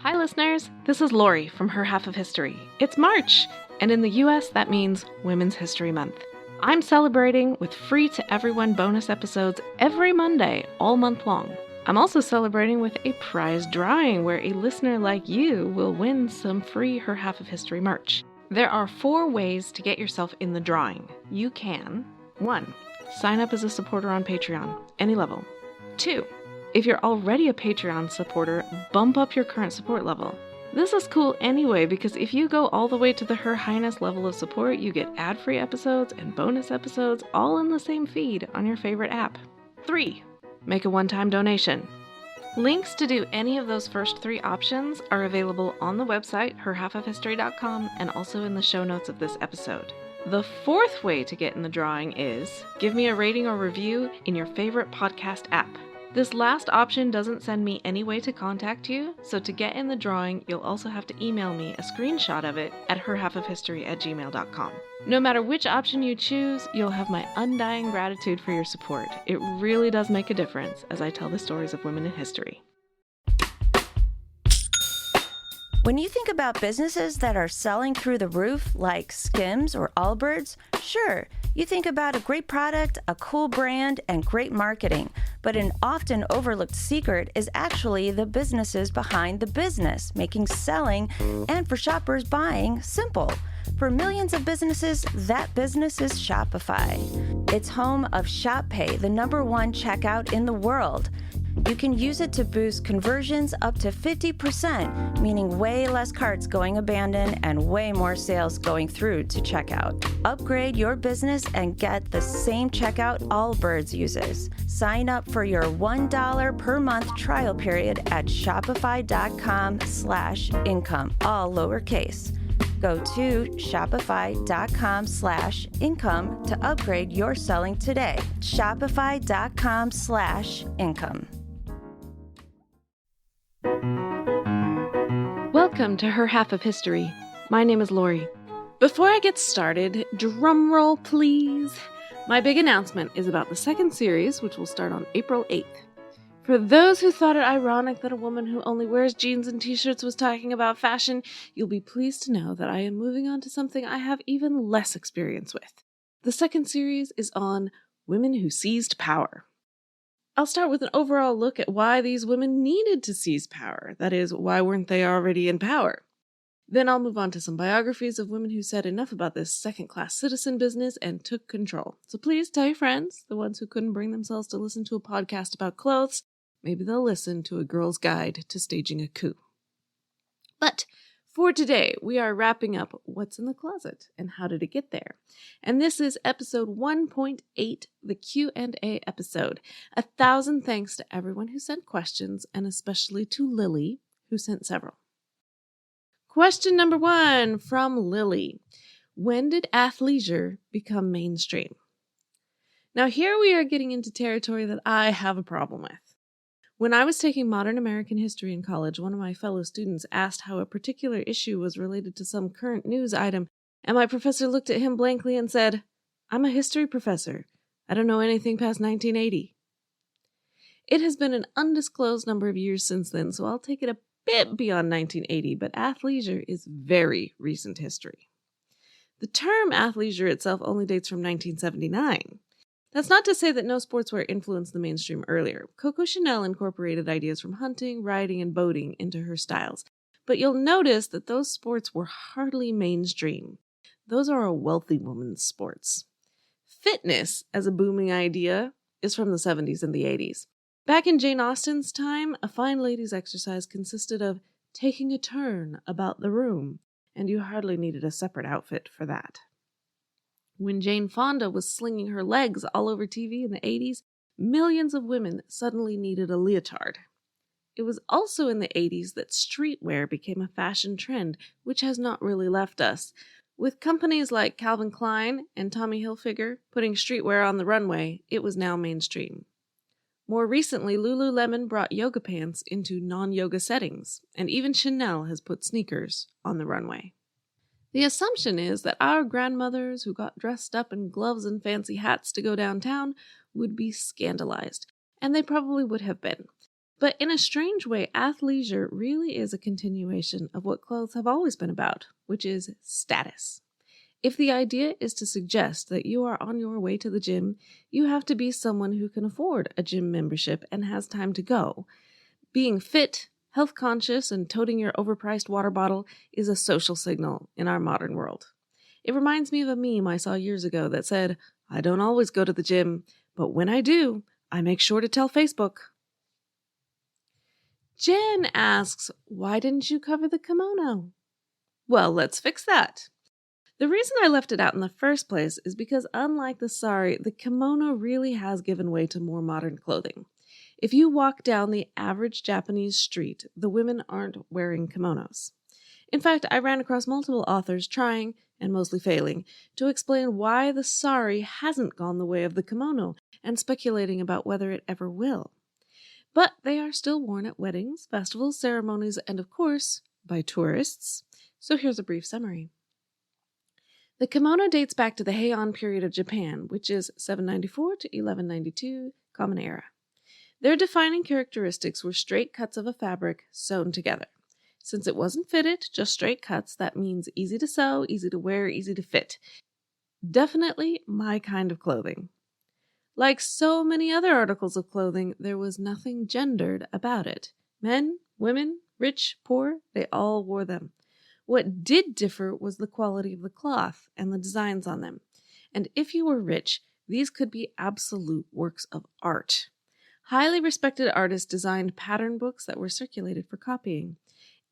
Hi listeners, this is Lori from Her Half of History. It's March, and in the US that means Women's History Month. I'm celebrating with free to everyone bonus episodes every Monday, all month long. I'm also celebrating with a prize drawing where a listener like you will win some free Her Half of History merch. There are 4 ways to get yourself in the drawing. You can 1. Sign up as a supporter on Patreon, any level. 2. If you're already a Patreon supporter, bump up your current support level. This is cool anyway because if you go all the way to the Her Highness level of support, you get ad-free episodes and bonus episodes all in the same feed on your favorite app. 3. Make a one-time donation. Links to do any of those first 3 options are available on the website, herhalfofhistory.com, and also in the show notes of this episode. The 4th way to get in the drawing is give me a rating or review in your favorite podcast app. This last option doesn't send me any way to contact you, so to get in the drawing, you'll also have to email me a screenshot of it at herhalfofhistory@gmail.com. No matter which option you choose, you'll have my undying gratitude for your support. It really does make a difference as I tell the stories of women in history. When you think about businesses that are selling through the roof, like Skims or Allbirds, sure, you think about a great product, a cool brand, and great marketing. But an often overlooked secret is actually the businesses behind the business, making selling and for shoppers buying simple. For millions of businesses, that business is Shopify. It's home of ShopPay, the #1 checkout in the world. You can use it to boost conversions up to 50%, meaning way less carts going abandoned and way more sales going through to checkout. Upgrade your business and get the same checkout Allbirds uses. Sign up for your $1 per month trial period at shopify.com/income, all lowercase. Go to shopify.com/income to upgrade your selling today. Shopify.com/income. Welcome to Her Half of History. My name is Lori. Before I get started, drumroll please. My big announcement is about the 2nd series, which will start on April 8th. For those who thought it ironic that a woman who only wears jeans and t-shirts was talking about fashion, you'll be pleased to know that I am moving on to something I have even less experience with. The 2nd series is on women who seized power. I'll start with an overall look at why these women needed to seize power. That is, why weren't they already in power? Then I'll move on to some biographies of women who said enough about this second-class citizen business and took control. So please tell your friends, the ones who couldn't bring themselves to listen to a podcast about clothes, maybe they'll listen to A Girl's Guide to Staging a Coup. But for today, we are wrapping up What's in the Closet and How Did It Get There? And this is episode 1.8, the Q&A episode. 1,000 thanks to everyone who sent questions, and especially to Lily, who sent several. Question number 1 from Lily. When did athleisure become mainstream? Now here we are getting into territory that I have a problem with. When I was taking modern American history in college, one of my fellow students asked how a particular issue was related to some current news item, and my professor looked at him blankly and said, "I'm a history professor. I don't know anything past 1980. It has been an undisclosed number of years since then, so I'll take it a bit beyond 1980, but athleisure is very recent history. The term athleisure itself only dates from 1979. That's not to say that no sportswear influenced the mainstream earlier. Coco Chanel incorporated ideas from hunting, riding, and boating into her styles. But you'll notice that those sports were hardly mainstream. Those are a wealthy woman's sports. Fitness, as a booming idea, is from the 70s and the 80s. Back in Jane Austen's time, a fine lady's exercise consisted of taking a turn about the room, and you hardly needed a separate outfit for that. When Jane Fonda was slinging her legs all over TV in the 80s, millions of women suddenly needed a leotard. It was also in the 80s that streetwear became a fashion trend, which has not really left us. With companies like Calvin Klein and Tommy Hilfiger putting streetwear on the runway, it was now mainstream. More recently, Lululemon brought yoga pants into non-yoga settings, and even Chanel has put sneakers on the runway. The assumption is that our grandmothers who got dressed up in gloves and fancy hats to go downtown would be scandalized, and they probably would have been. But in a strange way, athleisure really is a continuation of what clothes have always been about, which is status. If the idea is to suggest that you are on your way to the gym, you have to be someone who can afford a gym membership and has time to go. Being fit, health conscious, and toting your overpriced water bottle is a social signal in our modern world. It reminds me of a meme I saw years ago that said, "I don't always go to the gym, but when I do, I make sure to tell Facebook." Jen asks, "Why didn't you cover the kimono?" Well, let's fix that. The reason I left it out in the first place is because unlike the sari, the kimono really has given way to more modern clothing. If you walk down the average Japanese street, the women aren't wearing kimonos. In fact, I ran across multiple authors trying, and mostly failing, to explain why the sari hasn't gone the way of the kimono and speculating about whether it ever will. But they are still worn at weddings, festivals, ceremonies, and of course, by tourists. So here's a brief summary. The kimono dates back to the Heian period of Japan, which is 794 to 1192 Common Era. Their defining characteristics were straight cuts of a fabric sewn together. Since it wasn't fitted, just straight cuts, that means easy to sew, easy to wear, easy to fit. Definitely my kind of clothing. Like so many other articles of clothing, there was nothing gendered about it. Men, women, rich, poor, they all wore them. What did differ was the quality of the cloth and the designs on them. And if you were rich, these could be absolute works of art. Highly respected artists designed pattern books that were circulated for copying.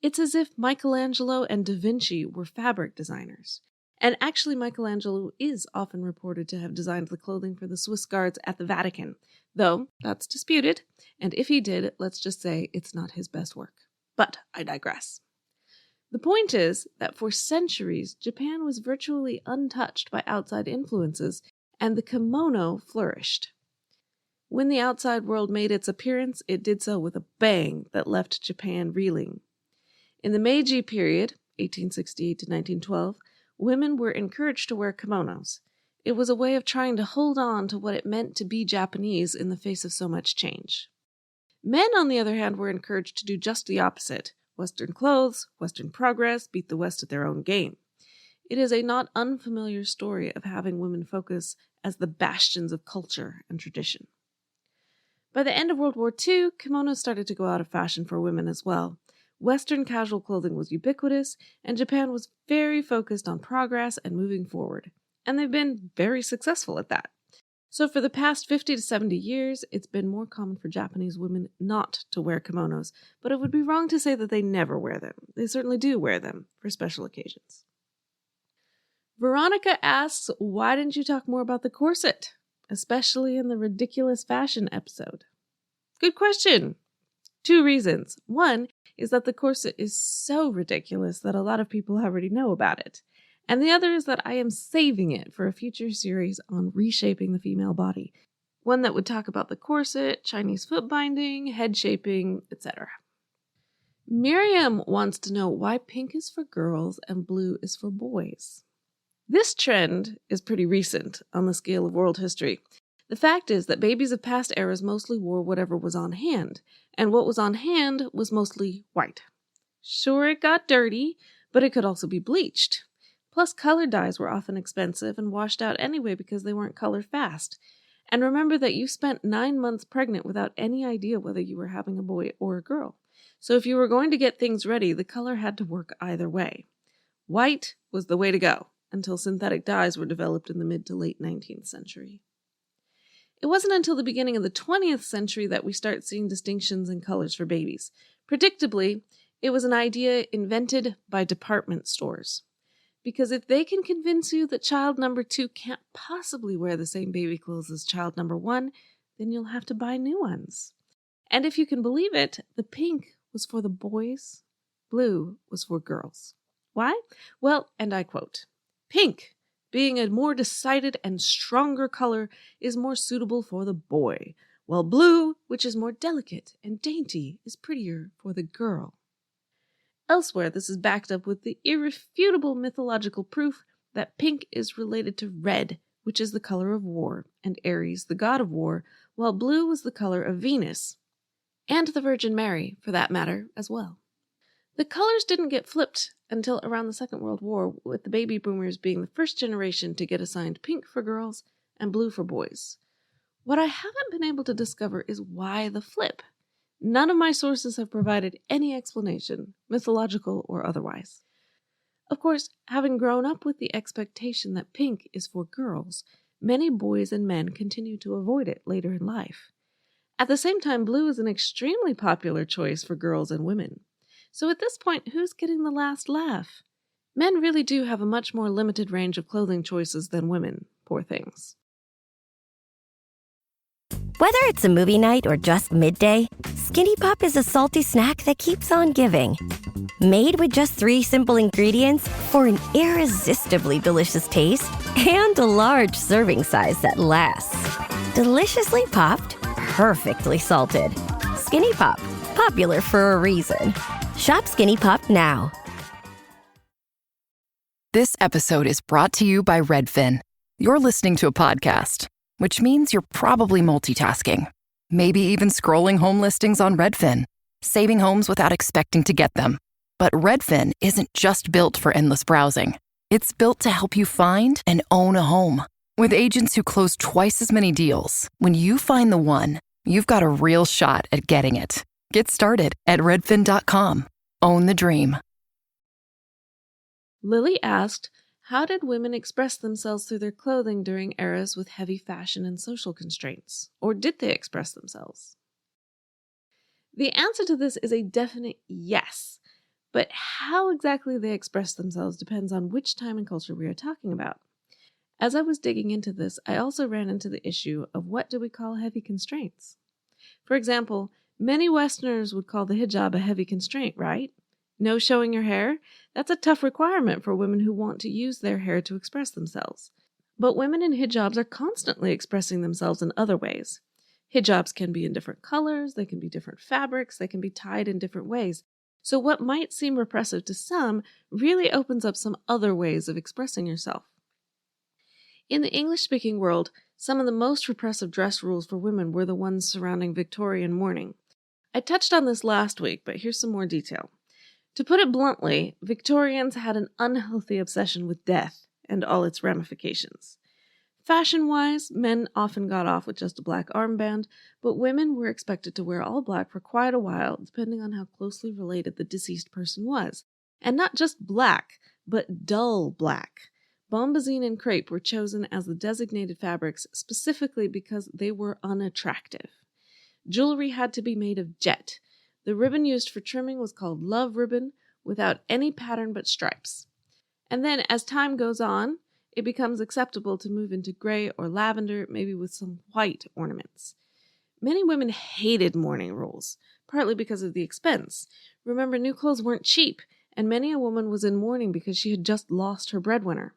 It's as if Michelangelo and Da Vinci were fabric designers. And actually, Michelangelo is often reported to have designed the clothing for the Swiss guards at the Vatican, though that's disputed, and if he did, let's just say it's not his best work. But I digress. The point is that for centuries, Japan was virtually untouched by outside influences, and the kimono flourished. When the outside world made its appearance, it did so with a bang that left Japan reeling. In the Meiji period, 1868 to 1912, women were encouraged to wear kimonos. It was a way of trying to hold on to what it meant to be Japanese in the face of so much change. Men, on the other hand, were encouraged to do just the opposite. Western clothes, Western progress, beat the West at their own game. It is a not unfamiliar story of having women focus as the bastions of culture and tradition. By the end of World War II, kimonos started to go out of fashion for women as well. Western casual clothing was ubiquitous, and Japan was very focused on progress and moving forward. And they've been very successful at that. So for the past 50 to 70 years, it's been more common for Japanese women not to wear kimonos, but it would be wrong to say that they never wear them. They certainly do wear them for special occasions. Veronica asks, why didn't you talk more about the corset, especially in the ridiculous fashion episode? Good question. 2 reasons. One is that the corset is so ridiculous that a lot of people already know about it. And the other is that I am saving it for a future series on reshaping the female body. One that would talk about the corset, Chinese foot binding, head shaping, etc. Miriam wants to know why pink is for girls and blue is for boys. This trend is pretty recent on the scale of world history. The fact is that babies of past eras mostly wore whatever was on hand, and what was on hand was mostly white. Sure, it got dirty, but it could also be bleached. Plus, color dyes were often expensive and washed out anyway because they weren't color fast. And remember that you spent 9 months pregnant without any idea whether you were having a boy or a girl. So if you were going to get things ready, the color had to work either way. White was the way to go until synthetic dyes were developed in the mid to late 19th century. It wasn't until the beginning of the 20th century that we start seeing distinctions in colors for babies. Predictably, it was an idea invented by department stores. Because if they can convince you that child number 2 can't possibly wear the same baby clothes as child number 1, then you'll have to buy new ones. And if you can believe it, the pink was for the boys, blue was for girls. Why? Well, and I quote, "Pink, being a more decided and stronger color, is more suitable for the boy, while blue, which is more delicate and dainty, is prettier for the girl." Elsewhere, this is backed up with the irrefutable mythological proof that pink is related to red, which is the color of war, and Ares, the god of war, while blue was the color of Venus. and the Virgin Mary, for that matter, as well. The colors didn't get flipped until around the Second World War, with the baby boomers being the first generation to get assigned pink for girls and blue for boys. What I haven't been able to discover is why the flip. None of my sources have provided any explanation, mythological or otherwise. Of course, having grown up with the expectation that pink is for girls, many boys and men continue to avoid it later in life. At the same time, blue is an extremely popular choice for girls and women. So at this point, who's getting the last laugh? Men really do have a much more limited range of clothing choices than women, poor things. Whether it's a movie night or just midday, Skinny Pop is a salty snack that keeps on giving. Made with just 3 simple ingredients for an irresistibly delicious taste and a large serving size that lasts. Deliciously popped, perfectly salted. Skinny Pop, popular for a reason. Shop Skinny Pop now. This episode is brought to you by Redfin. You're listening to a podcast, which means you're probably multitasking. Maybe even scrolling home listings on Redfin, saving homes without expecting to get them. But Redfin isn't just built for endless browsing. It's built to help you find and own a home. With agents who close twice as many deals, when you find the one, you've got a real shot at getting it. Get started at redfin.com. Own the dream. Lily asked, how did women express themselves through their clothing during eras with heavy fashion and social constraints? Or did they express themselves? The answer to this is a definite yes. But how exactly they express themselves depends on which time and culture we are talking about. As I was digging into this, I also ran into the issue of what do we call heavy constraints? For example, many Westerners would call the hijab a heavy constraint, right? No showing your hair? That's a tough requirement for women who want to use their hair to express themselves. But women in hijabs are constantly expressing themselves in other ways. Hijabs can be in different colors, they can be different fabrics, they can be tied in different ways. So what might seem repressive to some really opens up some other ways of expressing yourself. In the English-speaking world, some of the most repressive dress rules for women were the ones surrounding Victorian mourning. I touched on this last week, but here's some more detail. To put it bluntly, Victorians had an unhealthy obsession with death and all its ramifications. Fashion-wise, men often got off with just a black armband, but women were expected to wear all black for quite a while, depending on how closely related the deceased person was. And not just black, but dull black. Bombazine and crepe were chosen as the designated fabrics specifically because they were unattractive. Jewelry had to be made of jet. The ribbon used for trimming was called love ribbon, without any pattern but stripes. And then, as time goes on, it becomes acceptable to move into gray or lavender, maybe with some white ornaments. Many women hated mourning rules, partly because of the expense. Remember, new clothes weren't cheap, and many a woman was in mourning because she had just lost her breadwinner.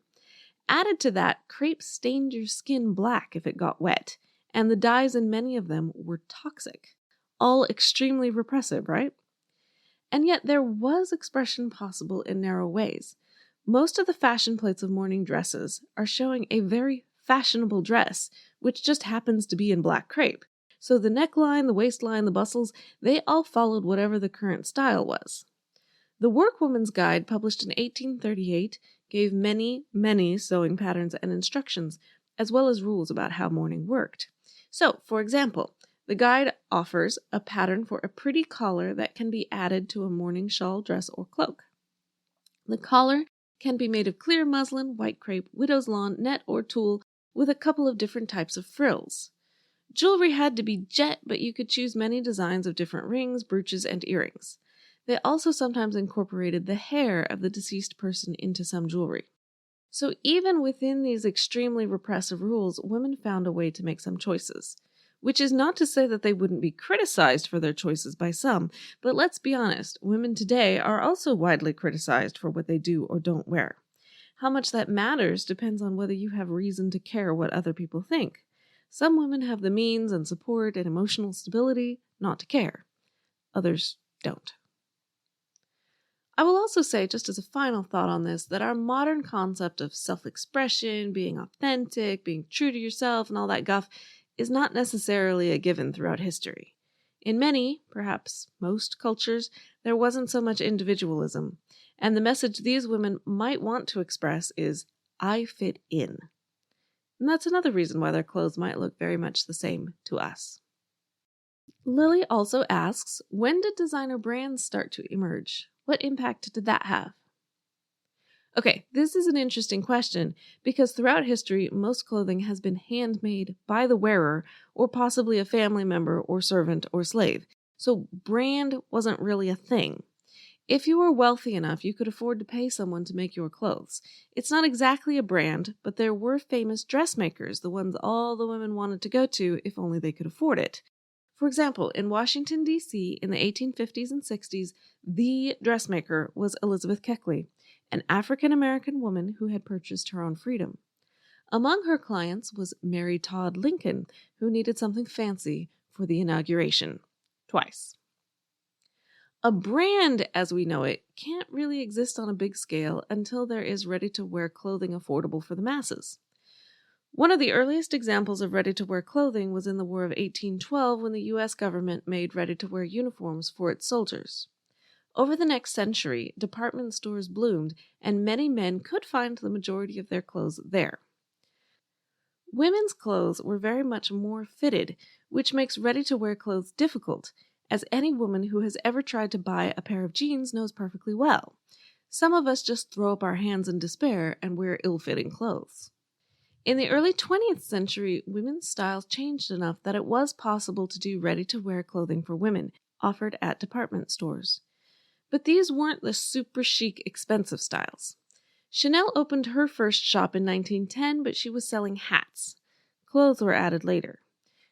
Added to that, crepe stained your skin black if it got wet, and the dyes in many of them were toxic. All extremely repressive, right? And yet there was expression possible in narrow ways. Most of the fashion plates of mourning dresses are showing a very fashionable dress, which just happens to be in black crepe. So the neckline, the waistline, the bustles, they all followed whatever the current style was. The Workwoman's Guide, published in 1838, gave many, many sewing patterns and instructions, as well as rules about how mourning worked. So, for example, the guide offers a pattern for a pretty collar that can be added to a mourning shawl, dress, or cloak. The collar can be made of clear muslin, white crepe, widow's lawn, net, or tulle with a couple of different types of frills. Jewelry had to be jet, but you could choose many designs of different rings, brooches, and earrings. They also sometimes incorporated the hair of the deceased person into some jewelry. So even within these extremely repressive rules, women found a way to make some choices. Which is not to say that they wouldn't be criticized for their choices by some, but let's be honest, women today are also widely criticized for what they do or don't wear. How much that matters depends on whether you have reason to care what other people think. Some women have the means and support and emotional stability not to care. Others don't. I will also say, just as a final thought on this, that our modern concept of self-expression, being authentic, being true to yourself, and all that guff is not necessarily a given throughout history. In many, perhaps most cultures, there wasn't so much individualism, and the message these women might want to express is, I fit in. And that's another reason why their clothes might look very much the same to us. Lily also asks, when did designer brands start to emerge? What impact did that have? Okay, this is an interesting question because throughout history, most clothing has been handmade by the wearer or possibly a family member or servant or slave. So brand wasn't really a thing. If you were wealthy enough, you could afford to pay someone to make your clothes. It's not exactly a brand, but there were famous dressmakers, the ones all the women wanted to go to if only they could afford it. For example, in Washington, D.C. in the 1850s and 60s, the dressmaker was Elizabeth Keckley, an African-American woman who had purchased her own freedom. Among her clients was Mary Todd Lincoln, who needed something fancy for the inauguration. Twice. A brand, as we know it, can't really exist on a big scale until there is ready-to-wear clothing affordable for the masses. One of the earliest examples of ready-to-wear clothing was in the War of 1812 when the U.S. government made ready-to-wear uniforms for its soldiers. Over the next century, department stores bloomed, and many men could find the majority of their clothes there. Women's clothes were very much more fitted, which makes ready-to-wear clothes difficult, as any woman who has ever tried to buy a pair of jeans knows perfectly well. Some of us just throw up our hands in despair and wear ill-fitting clothes. In the early 20th century, women's styles changed enough that it was possible to do ready-to-wear clothing for women, offered at department stores. But these weren't the super chic, expensive styles. Chanel opened her first shop in 1910, but she was selling hats. Clothes were added later.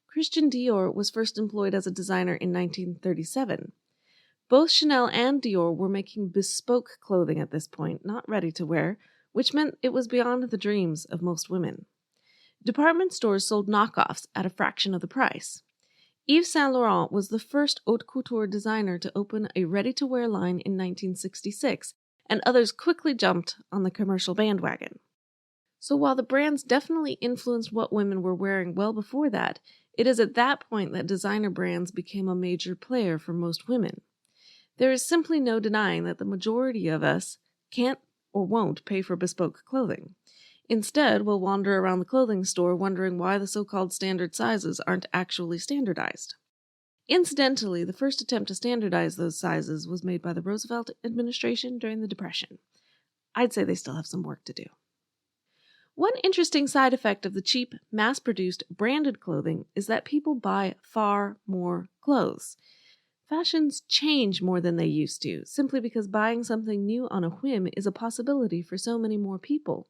Christian Dior was first employed as a designer in 1937. Both Chanel and Dior were making bespoke clothing at this point, not ready to wear, which meant it was beyond the dreams of most women. Department stores sold knockoffs at a fraction of the price. Yves Saint Laurent was the first haute couture designer to open a ready-to-wear line in 1966, and others quickly jumped on the commercial bandwagon. So while the brands definitely influenced what women were wearing well before that, it is at that point that designer brands became a major player for most women. There is simply no denying that the majority of us can't or won't pay for bespoke clothing. Instead, we'll wander around the clothing store wondering why the so-called standard sizes aren't actually standardized. Incidentally, the first attempt to standardize those sizes was made by the Roosevelt administration during the Depression. I'd say they still have some work to do. One interesting side effect of the cheap, mass-produced, branded clothing is that people buy far more clothes. Fashions change more than they used to, simply because buying something new on a whim is a possibility for so many more people.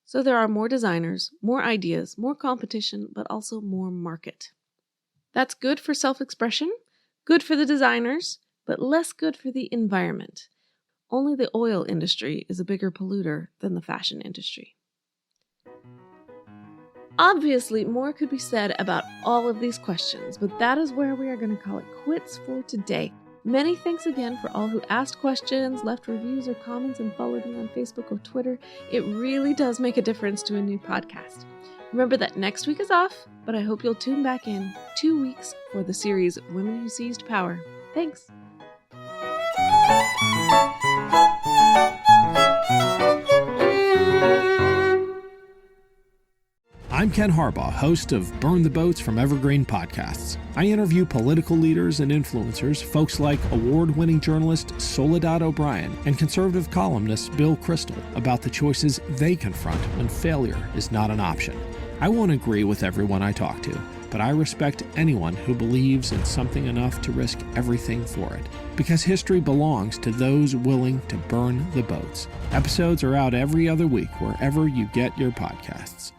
So there are more designers, more ideas, more competition, but also more market. That's good for self-expression, good for the designers, but less good for the environment. Only the oil industry is a bigger polluter than the fashion industry. Obviously, more could be said about all of these questions, but that is where we are going to call it quits for today. Many thanks again for all who asked questions, left reviews or comments, and followed me on Facebook or Twitter. It really does make a difference to a new podcast. Remember that next week is off, but I hope you'll tune back in 2 weeks for the series Women Who Seized Power. Thanks. I'm Ken Harbaugh, host of Burn the Boats from Evergreen Podcasts. I interview political leaders and influencers, folks like award-winning journalist Soledad O'Brien and conservative columnist Bill Kristol, about the choices they confront when failure is not an option. I won't agree with everyone I talk to, but I respect anyone who believes in something enough to risk everything for it. Because history belongs to those willing to burn the boats. Episodes are out every other week wherever you get your podcasts.